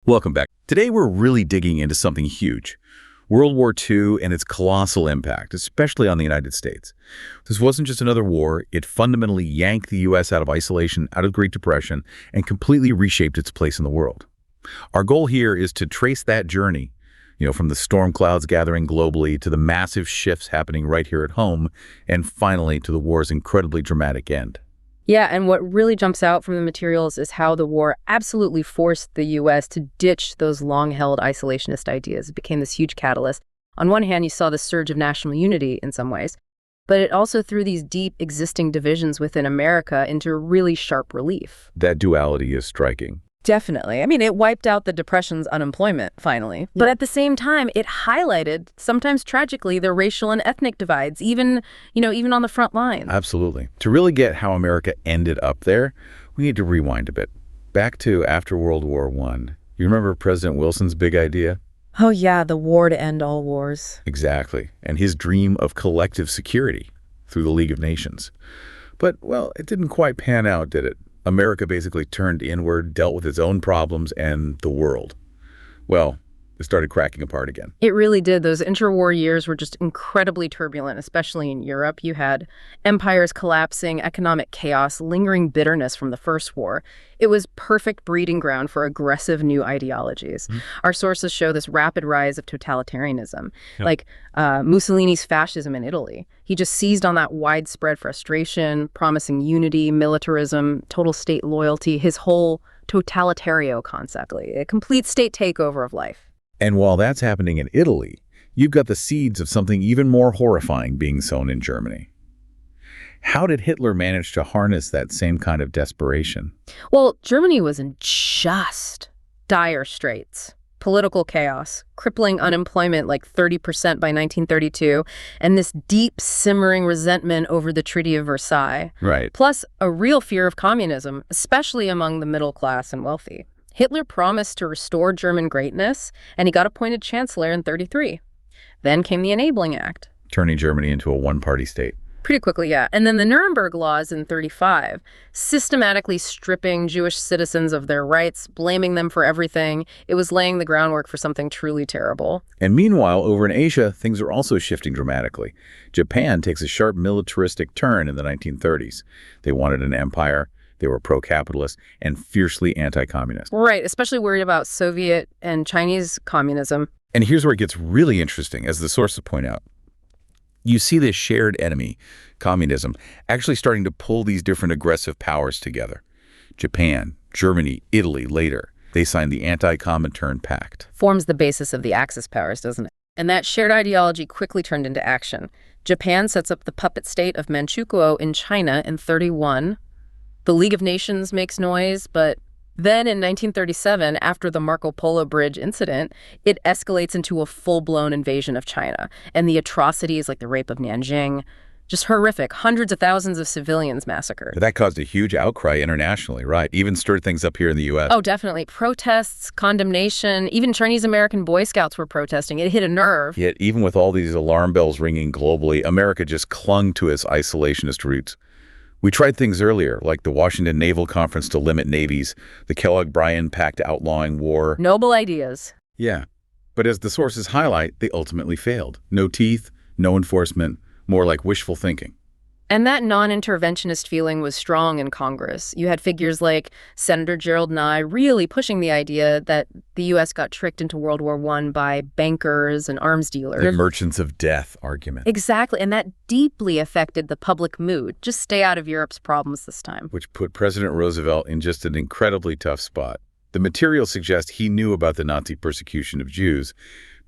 Welcome back. Today we're really digging into something huge. World War II and its colossal impact, especially on the United States. This wasn't just another war, it fundamentally yanked the U.S. out of isolation, out of the Great Depression, and completely reshaped its place in the world. Our goal here is to trace that journey, from the storm clouds gathering globally to the massive shifts happening right here at home, and finally to the war's incredibly dramatic end. Yeah, and what really jumps out from the materials is how the war absolutely forced the U.S. to ditch those long-held isolationist ideas. It became this huge catalyst. On one hand, you saw the surge of national unity in some ways, but it also threw these deep existing divisions within America into really sharp relief. That duality is striking. Definitely. I mean, it wiped out the Depression's unemployment, finally. But at the same time, it highlighted, sometimes tragically, the racial and ethnic divides, even on the front lines. Absolutely. To really get how America ended up there, we need to rewind a bit. Back to after World War I. You remember President Wilson's big idea? Oh, yeah, the war to end all wars. Exactly. And his dream of collective security through the League of Nations. But, well, it didn't quite pan out, did it? America basically turned inward, dealt with its own problems, and the world. Well, it started cracking apart again. It really did. Those interwar years were just incredibly turbulent, especially in Europe. You had empires collapsing, economic chaos, lingering bitterness from the First War. It was perfect breeding ground for aggressive new ideologies. Our sources show this rapid rise of totalitarianism, like Mussolini's fascism in Italy. He just seized on that widespread frustration, promising unity, militarism, total state loyalty, his whole totalitario concept, a complete state takeover of life. And while that's happening in Italy, you've got the seeds of something even more horrifying being sown in Germany. How did Hitler manage to harness that same kind of desperation? Well, Germany was in just dire straits. Political chaos, crippling unemployment like 30% by 1932, and this deep simmering resentment over the Treaty of Versailles. Right. Plus a real fear of communism, especially among the middle class and wealthy. Hitler promised to restore German greatness, and he got appointed chancellor in 1933. Then came the Enabling Act. Turning Germany into a one-party state. Pretty quickly, yeah. And then the Nuremberg Laws in 1935, systematically stripping Jewish citizens of their rights, blaming them for everything. It was laying the groundwork for something truly terrible. And meanwhile, over in Asia, things are also shifting dramatically. Japan takes a sharp militaristic turn in the 1930s. They wanted an empire. They were pro-capitalist and fiercely anti-communist. Right, especially worried about Soviet and Chinese communism. And here's where it gets really interesting, as the sources point out. You see this shared enemy, communism, actually starting to pull these different aggressive powers together. Japan, Germany, Italy later. They signed the Anti-Comintern Pact. Forms the basis of the Axis powers, doesn't it? And that shared ideology quickly turned into action. Japan sets up the puppet state of Manchukuo in China in 1931. The League of Nations makes noise, but then in 1937, after the Marco Polo Bridge incident, it escalates into a full-blown invasion of China. And the atrocities like the rape of Nanjing, just horrific. Hundreds of thousands of civilians massacred. That caused a huge outcry internationally, right? Even stirred things up here in the U.S. Oh, definitely. Protests, condemnation, even Chinese-American Boy Scouts were protesting. It hit a nerve. Yet even with all these alarm bells ringing globally, America just clung to its isolationist roots. We tried things earlier, like the Washington Naval Conference to limit navies, the Kellogg-Briand Pact outlawing war. Noble ideas. Yeah, but as the sources highlight, they ultimately failed. No teeth, no enforcement, more like wishful thinking. And that non-interventionist feeling was strong in Congress. You had figures like Senator Gerald Nye really pushing the idea that the U.S. got tricked into World War I by bankers and arms dealers. The merchants of death argument. Exactly, and that deeply affected the public mood. Just stay out of Europe's problems this time. Which put President Roosevelt in just an incredibly tough spot. The material suggests he knew about the Nazi persecution of Jews,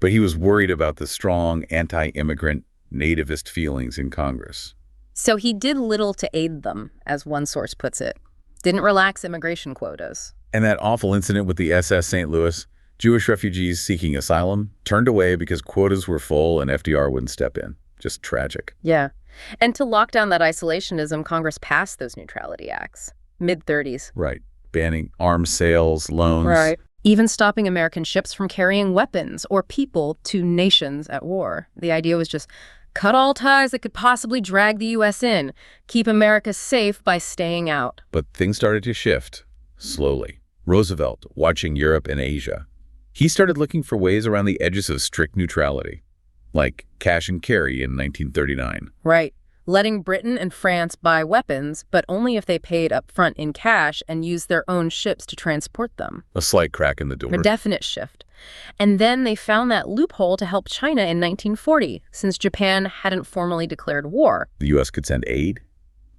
but he was worried about the strong anti-immigrant nativist feelings in Congress. So he did little to aid them, as one source puts it. Didn't relax immigration quotas. And that awful incident with the SS St. Louis, Jewish refugees seeking asylum, turned away because quotas were full and FDR wouldn't step in. Just tragic. Yeah. And to lock down that isolationism, Congress passed those neutrality acts. Mid-30s. Right. Banning arms sales, loans. Right. Even stopping American ships from carrying weapons or people to nations at war. The idea was just cut all ties that could possibly drag the U.S. in. Keep America safe by staying out. But things started to shift, slowly. Roosevelt, watching Europe and Asia, he started looking for ways around the edges of strict neutrality, like cash and carry in 1939. Right. Letting Britain and France buy weapons, but only if they paid up front in cash and used their own ships to transport them. A slight crack in the door. A definite shift. And then they found that loophole to help China in 1940, since Japan hadn't formally declared war. The U.S. could send aid,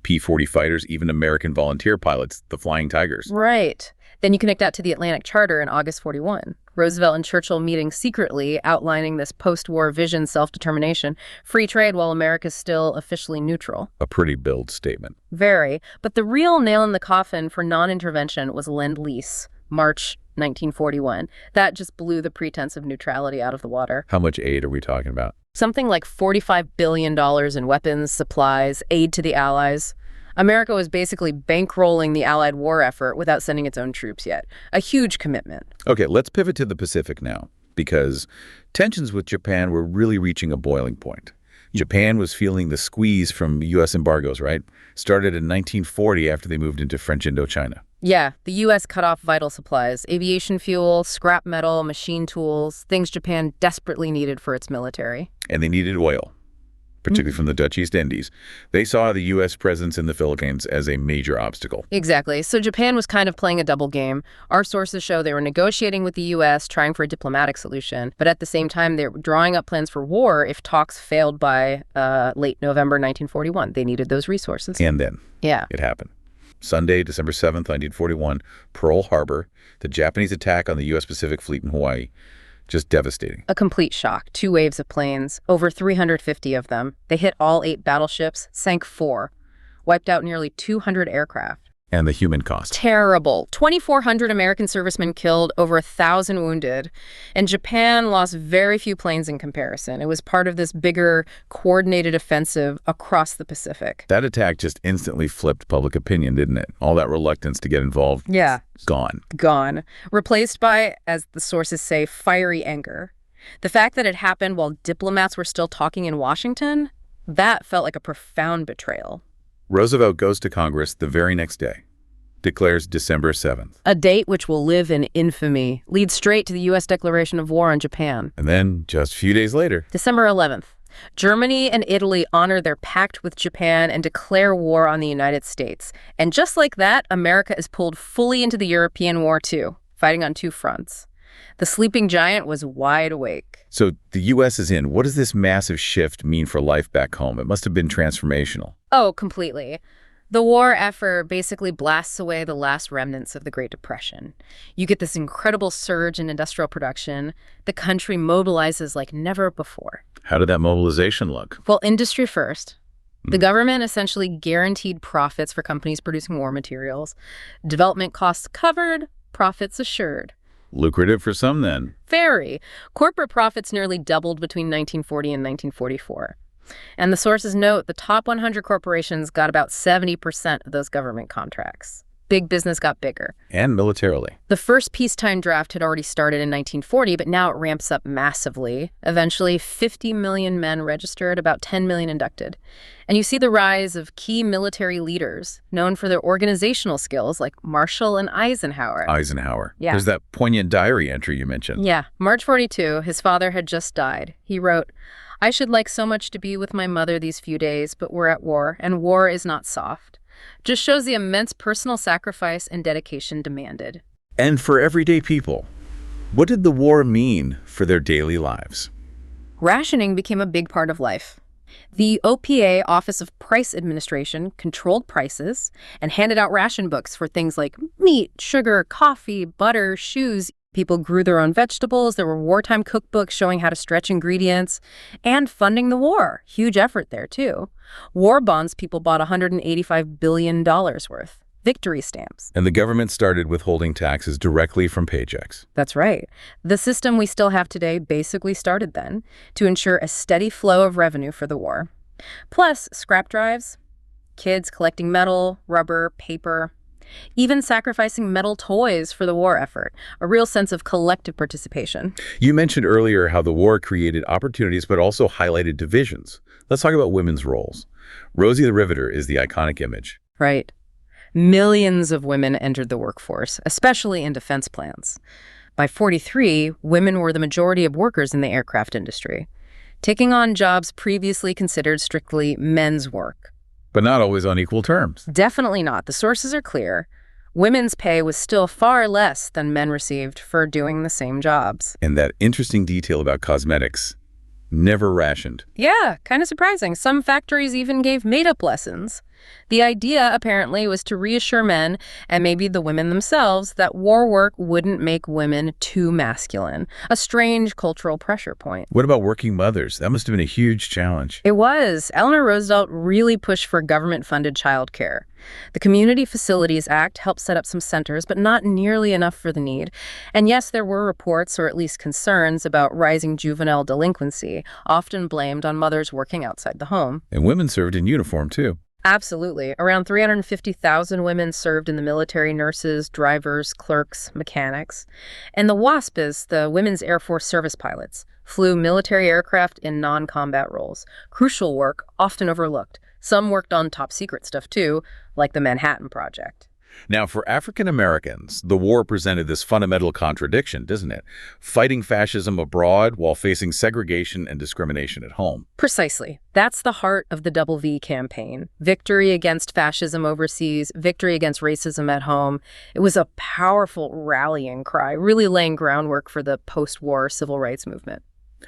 P-40 fighters, even American volunteer pilots, the Flying Tigers. Right. Then you connect that to the Atlantic Charter in August 41. Roosevelt and Churchill meeting secretly, outlining this post-war vision, self-determination, free trade while America's still officially neutral. A pretty bold statement. Very. But the real nail in the coffin for non-intervention was Lend-Lease, March 1941. That just blew the pretense of neutrality out of the water. How much aid are we talking about? Something like $45 billion in weapons, supplies, aid to the Allies. America was basically bankrolling the Allied war effort without sending its own troops yet. A huge commitment. Okay, let's pivot to the Pacific now, because tensions with Japan were really reaching a boiling point. Japan was feeling the squeeze from U.S. embargoes, right? Started in 1940 after they moved into French Indochina. Yeah, the U.S. cut off vital supplies, aviation fuel, scrap metal, machine tools, things Japan desperately needed for its military. And they needed oil, particularly from the Dutch East Indies. They saw the U.S. presence in the Philippines as a major obstacle. Exactly. So Japan was kind of playing a double game. Our sources show they were negotiating with the U.S., trying for a diplomatic solution, but at the same time, they were drawing up plans for war if talks failed by late November 1941. They needed those resources. And then it happened. Sunday, December 7th, 1941, Pearl Harbor, the Japanese attack on the U.S. Pacific Fleet in Hawaii. Just devastating. A complete shock. 2 waves of planes, over 350 of them. They hit all 8 battleships, sank 4, wiped out nearly 200 aircraft. And the human cost. Terrible. 2,400 American servicemen killed, over 1,000 wounded. And Japan lost very few planes in comparison. It was part of this bigger, coordinated offensive across the Pacific. That attack just instantly flipped public opinion, didn't it? All that reluctance to get involved. Yeah. Gone. Replaced by, as the sources say, fiery anger. The fact that it happened while diplomats were still talking in Washington, that felt like a profound betrayal. Roosevelt goes to Congress the very next day, declares December 7th. A date which will live in infamy, leads straight to the U.S. declaration of war on Japan. And then, just a few days later, December 11th, Germany and Italy honor their pact with Japan and declare war on the United States. And just like that, America is pulled fully into the European War too, fighting on 2 fronts. The sleeping giant was wide awake. So the U.S. is in. What does this massive shift mean for life back home? It must have been transformational. Oh, completely. The war effort basically blasts away the last remnants of the Great Depression. You get this incredible surge in industrial production. The country mobilizes like never before. How did that mobilization look? Well, industry first. The government essentially guaranteed profits for companies producing war materials. Development costs covered, profits assured. Lucrative for some, then. Very. Corporate profits nearly doubled between 1940 and 1944. And the sources note the top 100 corporations got about 70% of those government contracts. Big business got bigger. And militarily. The first peacetime draft had already started in 1940, but now it ramps up massively. Eventually, 50 million men registered, about 10 million inducted. And you see the rise of key military leaders known for their organizational skills like Marshall and Eisenhower. Yeah. There's that poignant diary entry you mentioned. Yeah. March 42, his father had just died. He wrote, "I should like so much to be with my mother these few days, but we're at war, and war is not soft." Just shows the immense personal sacrifice and dedication demanded. And for everyday people, what did the war mean for their daily lives? Rationing became a big part of life. The OPA, Office of Price Administration, controlled prices and handed out ration books for things like meat, sugar, coffee, butter, shoes. People grew their own vegetables. There were wartime cookbooks showing how to stretch ingredients and funding the war. Huge effort there, too. War bonds people bought $185 billion worth. Victory stamps. And the government started withholding taxes directly from paychecks. That's right. The system we still have today basically started then to ensure a steady flow of revenue for the war. Plus, scrap drives, kids collecting metal, rubber, paper, even sacrificing metal toys for the war effort, a real sense of collective participation. You mentioned earlier how the war created opportunities but also highlighted divisions. Let's talk about women's roles. Rosie the Riveter is the iconic image. Right. Millions of women entered the workforce, especially in defense plants. By 43, women were the majority of workers in the aircraft industry, taking on jobs previously considered strictly men's work. But not always on equal terms. Definitely not. The sources are clear. Women's pay was still far less than men received for doing the same jobs. And that interesting detail about cosmetics, never rationed. Yeah, kind of surprising. Some factories even gave made-up lessons. The idea, apparently, was to reassure men, and maybe the women themselves, that war work wouldn't make women too masculine. A strange cultural pressure point. What about working mothers? That must have been a huge challenge. It was. Eleanor Roosevelt really pushed for government-funded childcare. The Community Facilities Act helped set up some centers, but not nearly enough for the need. And yes, there were reports, or at least concerns, about rising juvenile delinquency, often blamed on mothers working outside the home. And women served in uniform, too. Absolutely. Around 350,000 women served in the military: nurses, drivers, clerks, mechanics. And the WASPs, the Women's Air Force Service Pilots, flew military aircraft in non-combat roles. Crucial work, often overlooked. Some worked on top-secret stuff, too, like the Manhattan Project. Now, for African Americans, the war presented this fundamental contradiction, doesn't it? Fighting fascism abroad while facing segregation and discrimination at home. Precisely. That's the heart of the Double V campaign. Victory against fascism overseas, victory against racism at home. It was a powerful rallying cry, really laying groundwork for the post-war civil rights movement.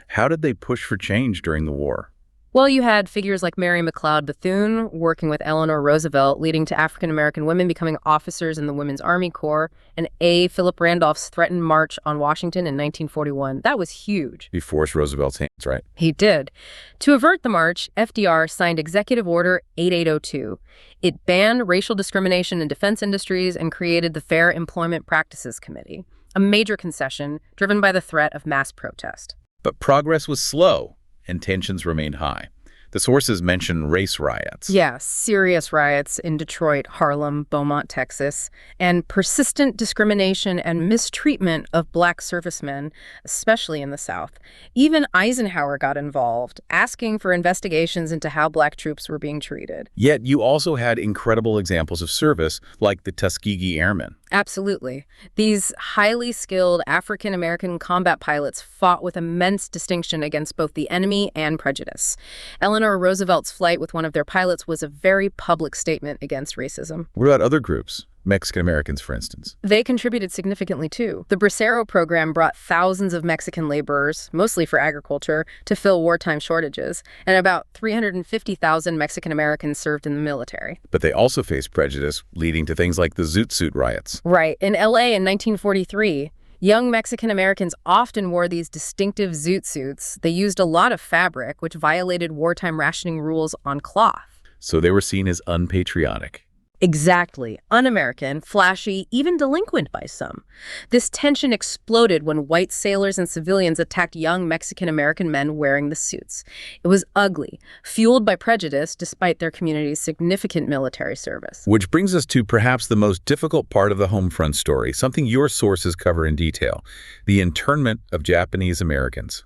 How did they push for change during the war? Well, you had figures like Mary McLeod Bethune working with Eleanor Roosevelt, leading to African-American women becoming officers in the Women's Army Corps, and A. Philip Randolph's threatened march on Washington in 1941. That was huge. He forced Roosevelt's hands, right? He did. To avert the march, FDR signed Executive Order 8802. It banned racial discrimination in defense industries and created the Fair Employment Practices Committee, a major concession driven by the threat of mass protest. But progress was slow, and tensions remained high. The sources mention race riots. Yeah, serious riots in Detroit, Harlem, Beaumont, Texas, and persistent discrimination and mistreatment of Black servicemen, especially in the South. Even Eisenhower got involved, asking for investigations into how Black troops were being treated. Yet you also had incredible examples of service, like the Tuskegee Airmen. Absolutely. These highly skilled African-American combat pilots fought with immense distinction against both the enemy and prejudice. Eleanor Roosevelt's flight with one of their pilots was a very public statement against racism. What about other groups? Mexican Americans, for instance. They contributed significantly, too. The Bracero program brought thousands of Mexican laborers, mostly for agriculture, to fill wartime shortages, and about 350,000 Mexican Americans served in the military. But they also faced prejudice, leading to things like the Zoot Suit riots. Right. In L.A. in 1943, young Mexican Americans often wore these distinctive zoot suits. They used a lot of fabric, which violated wartime rationing rules on cloth. So they were seen as unpatriotic. Exactly. Un-American, flashy, even delinquent by some. This tension exploded when white sailors and civilians attacked young Mexican-American men wearing the suits. It was ugly, fueled by prejudice despite their community's significant military service. Which brings us to perhaps the most difficult part of the Homefront story, something your sources cover in detail: the internment of Japanese Americans.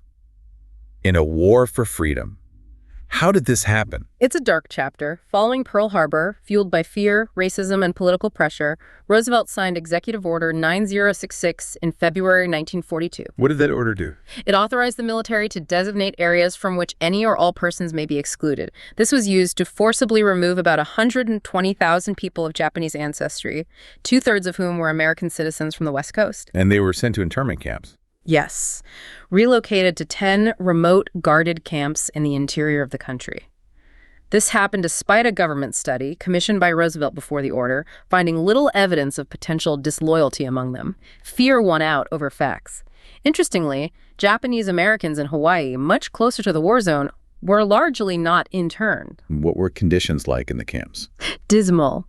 In a war for freedom. How did this happen? It's a dark chapter. Following Pearl Harbor, fueled by fear, racism, and political pressure, Roosevelt signed Executive Order 9066 in February 1942. What did that order do? It authorized the military to designate areas from which any or all persons may be excluded. This was used to forcibly remove about 120,000 people of Japanese ancestry, two-thirds of whom were American citizens from the West Coast. And they were sent to internment camps. Yes, relocated to 10 remote guarded camps in the interior of the country. This happened despite a government study commissioned by Roosevelt before the order, finding little evidence of potential disloyalty among them. Fear won out over facts. Interestingly, Japanese Americans in Hawaii, much closer to the war zone, were largely not interned. What were conditions like in the camps? Dismal.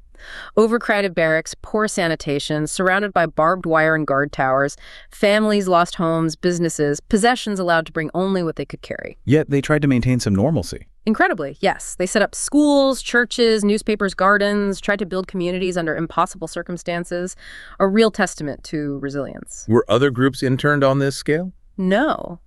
Overcrowded barracks, poor sanitation, surrounded by barbed wire and guard towers, families lost homes, businesses, possessions allowed to bring only what they could carry. Yet they tried to maintain some normalcy. Incredibly, yes. They set up schools, churches, newspapers, gardens, tried to build communities under impossible circumstances, a real testament to resilience. Were other groups interned on this scale? No.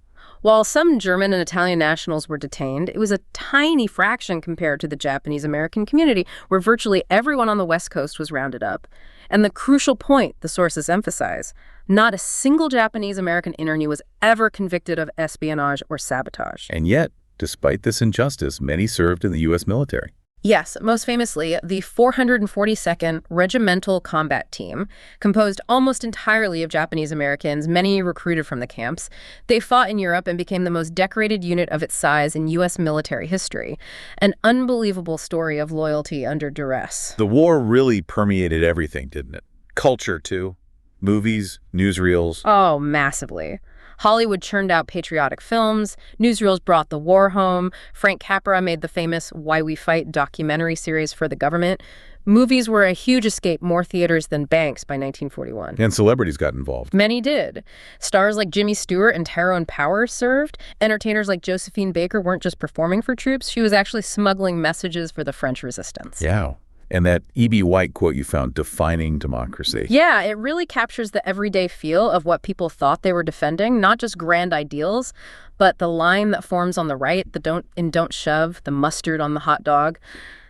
While some German and Italian nationals were detained, it was a tiny fraction compared to the Japanese-American community, where virtually everyone on the West Coast was rounded up. And the crucial point the sources emphasize, not a single Japanese-American internee was ever convicted of espionage or sabotage. And yet, despite this injustice, many served in the U.S. military. Yes, most famously, the 442nd Regimental Combat Team, composed almost entirely of Japanese Americans, many recruited from the camps. They fought in Europe and became the most decorated unit of its size in U.S. military history. An unbelievable story of loyalty under duress. The war really permeated everything, didn't it? Culture, too. Movies, newsreels. Oh, massively. Hollywood churned out patriotic films, newsreels brought the war home, Frank Capra made the famous Why We Fight documentary series for the government. Movies were a huge escape, more theaters than banks by 1941. And celebrities got involved. Many did. Stars like Jimmy Stewart and Tyrone Power served. Entertainers like Josephine Baker weren't just performing for troops, she was actually smuggling messages for the French resistance. Yeah. And that E.B. White quote you found, defining democracy. Yeah, it really captures the everyday feel of what people thought they were defending, not just grand ideals, but the line that forms on the right, the don't shove, the mustard on the hot dog,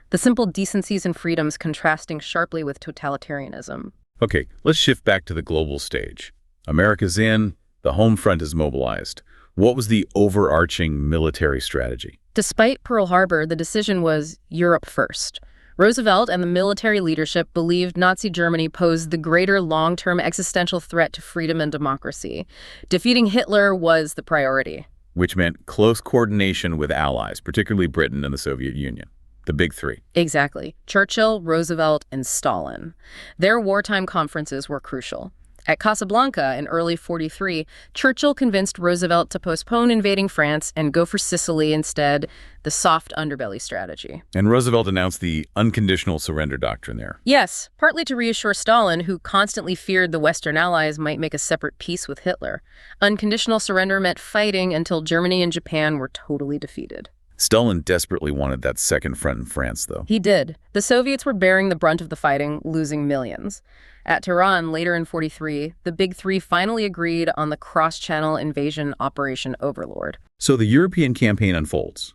the simple decencies and freedoms contrasting sharply with totalitarianism. Okay, let's shift back to the global stage. America's in, the home front is mobilized. What was the overarching military strategy? Despite Pearl Harbor, the decision was Europe first. Roosevelt and the military leadership believed Nazi Germany posed the greater long-term existential threat to freedom and democracy. Defeating Hitler was the priority. Which meant close coordination with allies, particularly Britain and the Soviet Union. The big three. Exactly. Churchill, Roosevelt, and Stalin. Their wartime conferences were crucial. At Casablanca in early '43, Churchill convinced Roosevelt to postpone invading France and go for Sicily instead, the soft underbelly strategy. And Roosevelt announced the unconditional surrender doctrine there. Yes, partly to reassure Stalin, who constantly feared the Western Allies might make a separate peace with Hitler. Unconditional surrender meant fighting until Germany and Japan were totally defeated. Stalin desperately wanted that second front in France, though. He did. The Soviets were bearing the brunt of the fighting, losing millions. At Tehran, later in '43, the Big Three finally agreed on the cross-channel invasion Operation Overlord. So the European campaign unfolds.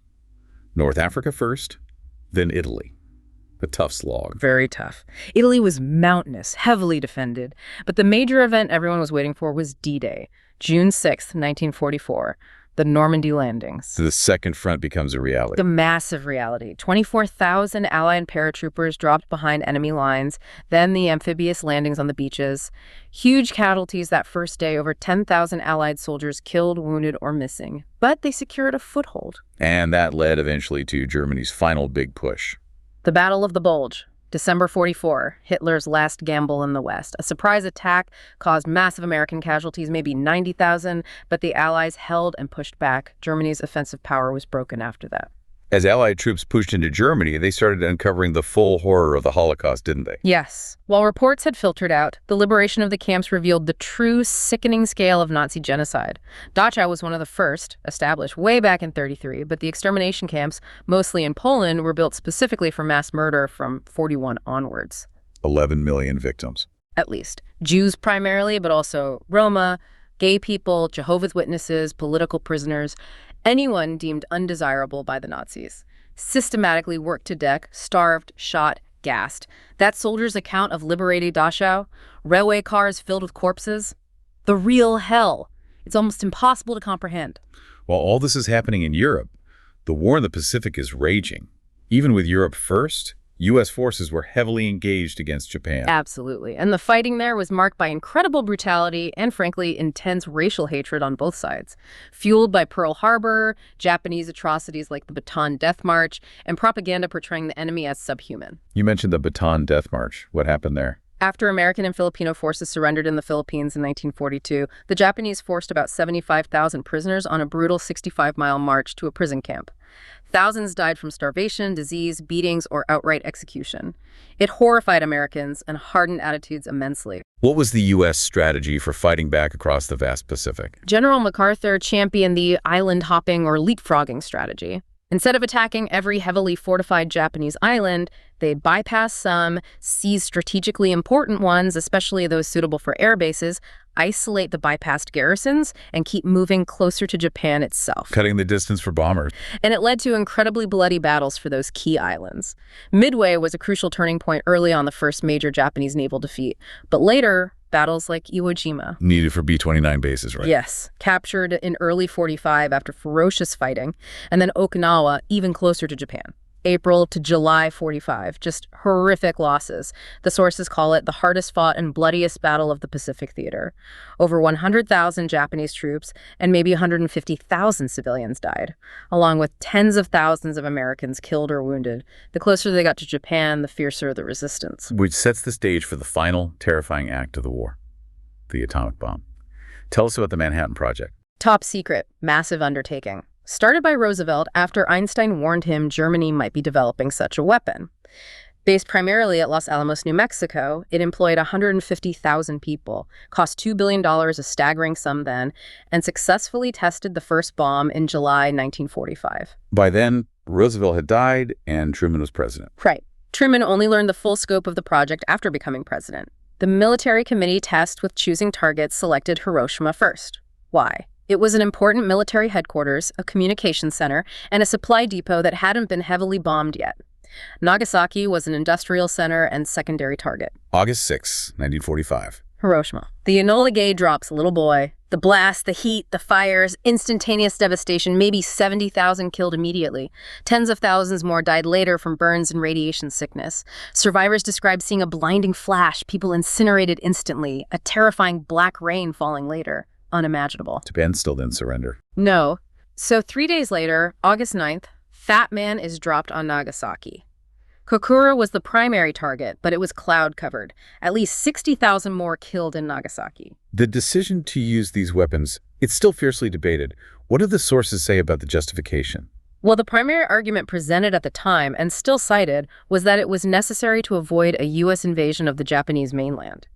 North Africa first, then Italy. A tough slog. Very tough. Italy was mountainous, heavily defended. But the major event everyone was waiting for was D-Day, June 6th, 1944. The Normandy landings. So the second front becomes a reality. The massive reality. 24,000 Allied paratroopers dropped behind enemy lines, then the amphibious landings on the beaches. Huge casualties that first day, over 10,000 Allied soldiers killed, wounded, or missing. But they secured a foothold. And that led eventually to Germany's final big push. The Battle of the Bulge. December '44, Hitler's last gamble in the West. A surprise attack caused massive American casualties, maybe 90,000, but the Allies held and pushed back. Germany's offensive power was broken after that. As Allied troops pushed into Germany, they started uncovering the full horror of the Holocaust, didn't they? Yes. While reports had filtered out, the liberation of the camps revealed the true sickening scale of Nazi genocide. Dachau was one of the first, established way back in '33, but the extermination camps, mostly in Poland, were built specifically for mass murder from '41 onwards. 11 million victims. At least. Jews primarily, but also Roma, gay people, Jehovah's Witnesses, political prisoners, anyone deemed undesirable by the Nazis. Systematically worked to death, starved, shot, gassed. That soldier's account of liberating Dachau, railway cars filled with corpses, the real hell. It's almost impossible to comprehend. While all this is happening in Europe, the war in the Pacific is raging. Even with Europe first, U.S. forces were heavily engaged against Japan. Absolutely. And the fighting there was marked by incredible brutality and, frankly, intense racial hatred on both sides. Fueled by Pearl Harbor, Japanese atrocities like the Bataan Death March, and propaganda portraying the enemy as subhuman. You mentioned the Bataan Death March. What happened there? After American and Filipino forces surrendered in the Philippines in 1942, the Japanese forced about 75,000 prisoners on a brutal 65-mile march to a prison camp. Thousands died from starvation, disease, beatings, or outright execution. It horrified Americans and hardened attitudes immensely. What was the U.S. strategy for fighting back across the vast Pacific? General MacArthur championed the island hopping or leapfrogging strategy. Instead of attacking every heavily fortified Japanese island, They'd bypass some, seize strategically important ones, especially those suitable for air bases, isolate the bypassed garrisons, and keep moving closer to Japan itself. Cutting the distance for bombers. And it led to incredibly bloody battles for those key islands. Midway was a crucial turning point early on, the first major Japanese naval defeat. But later, battles like Iwo Jima. Needed for B-29 bases, right? Yes, captured in early 45 after ferocious fighting. And then Okinawa, even closer to Japan. April to July 45, just horrific losses. The sources call it the hardest fought and bloodiest battle of the Pacific Theater. Over 100,000 Japanese troops and maybe 150,000 civilians died, along with tens of thousands of Americans killed or wounded. The closer they got to Japan, the fiercer the resistance. Which sets the stage for the final terrifying act of the war, the atomic bomb. Tell us about the Manhattan Project. Top secret, massive undertaking. Started by Roosevelt after Einstein warned him Germany might be developing such a weapon. Based primarily at Los Alamos, New Mexico, it employed 150,000 people, cost $2 billion, a staggering sum then, and successfully tested the first bomb in July 1945. By then, Roosevelt had died and Truman was president. Right. Truman only learned the full scope of the project after becoming president. The military committee tasked with choosing targets selected Hiroshima first. Why? It was an important military headquarters, a communication center, and a supply depot that hadn't been heavily bombed yet. Nagasaki was an industrial center and secondary target. August 6, 1945. Hiroshima. The Enola Gay drops a little boy. The blast, the heat, the fires, instantaneous devastation, maybe 70,000 killed immediately. Tens of thousands more died later from burns and radiation sickness. Survivors described seeing a blinding flash, people incinerated instantly, a terrifying black rain falling later. Unimaginable. Japan still didn't surrender. No. So 3 days later, August 9th, Fat Man is dropped on Nagasaki. Kokura was the primary target, but it was cloud-covered. At least 60,000 more killed in Nagasaki. The decision to use these weapons, it's still fiercely debated. What do the sources say about the justification? Well, the primary argument presented at the time, and still cited, was that it was necessary to avoid a U.S. invasion of the Japanese mainland.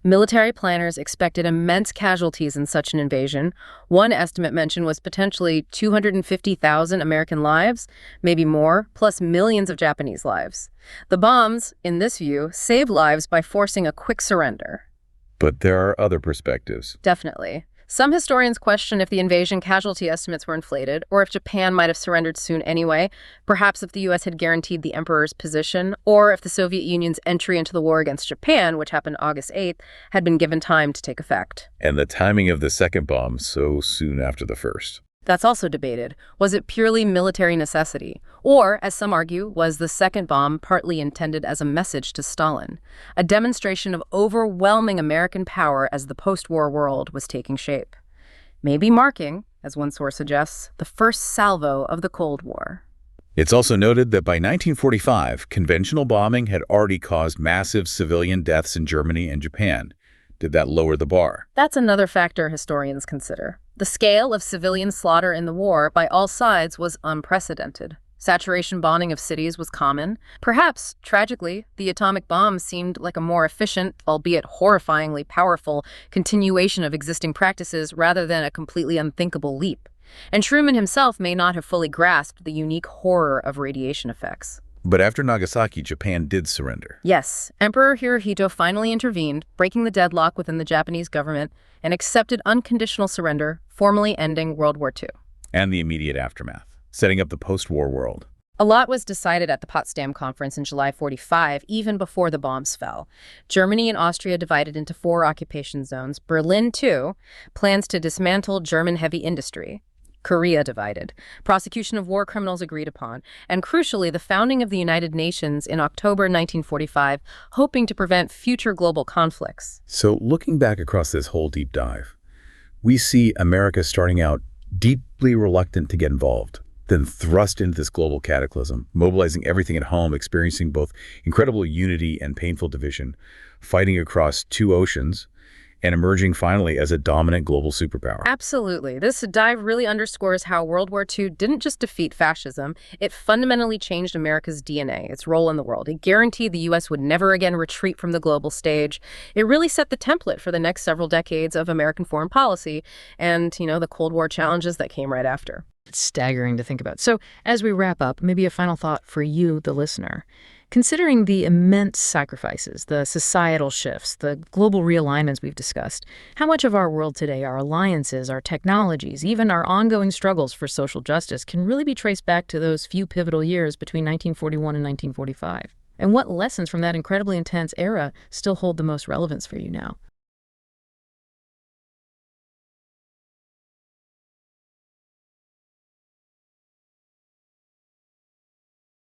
Military planners expected immense casualties in such an invasion. One estimate mentioned was potentially 250,000 American lives, maybe more, plus millions of Japanese lives. The bombs, in this view, saved lives by forcing a quick surrender. But there are other perspectives. Definitely. Some historians question if the invasion casualty estimates were inflated, or if Japan might have surrendered soon anyway, perhaps if the U.S. had guaranteed the emperor's position, or if the Soviet Union's entry into the war against Japan, which happened August 8th, had been given time to take effect. And the timing of the second bomb so soon after the first. That's also debated. Was it purely military necessity? Or, as some argue, was the second bomb partly intended as a message to Stalin, a demonstration of overwhelming American power as the post-war world was taking shape? Maybe marking, as one source suggests, the first salvo of the Cold War. It's also noted that by 1945, conventional bombing had already caused massive civilian deaths in Germany and Japan. Did that lower the bar? That's another factor historians consider. The scale of civilian slaughter in the war by all sides was unprecedented. Saturation bombing of cities was common. Perhaps, tragically, the atomic bomb seemed like a more efficient, albeit horrifyingly powerful, continuation of existing practices rather than a completely unthinkable leap. And Truman himself may not have fully grasped the unique horror of radiation effects. But after Nagasaki, Japan did surrender. Yes, Emperor Hirohito finally intervened, breaking the deadlock within the Japanese government, and accepted unconditional surrender, formally ending World War II. And the immediate aftermath, setting up the post-war world. A lot was decided at the Potsdam Conference in July 45, even before the bombs fell. Germany and Austria divided into 4 occupation zones. Berlin, too, plans to dismantle German heavy industry. Korea divided. Prosecution of war criminals agreed upon. And crucially, the founding of the United Nations in October 1945, hoping to prevent future global conflicts. So looking back across this whole deep dive, we see America starting out deeply reluctant to get involved, then thrust into this global cataclysm, mobilizing everything at home, experiencing both incredible unity and painful division, fighting across 2 oceans, and emerging finally as a dominant global superpower. Absolutely. This dive really underscores how World War II didn't just defeat fascism, it fundamentally changed America's DNA, its role in the world. It guaranteed the U.S. would never again retreat from the global stage. It really set the template for the next several decades of American foreign policy and, the Cold War challenges that came right after. It's staggering to think about. So as we wrap up, maybe a final thought for you, the listener. Considering the immense sacrifices, the societal shifts, the global realignments we've discussed, how much of our world today, our alliances, our technologies, even our ongoing struggles for social justice can really be traced back to those few pivotal years between 1941 and 1945? And what lessons from that incredibly intense era still hold the most relevance for you now?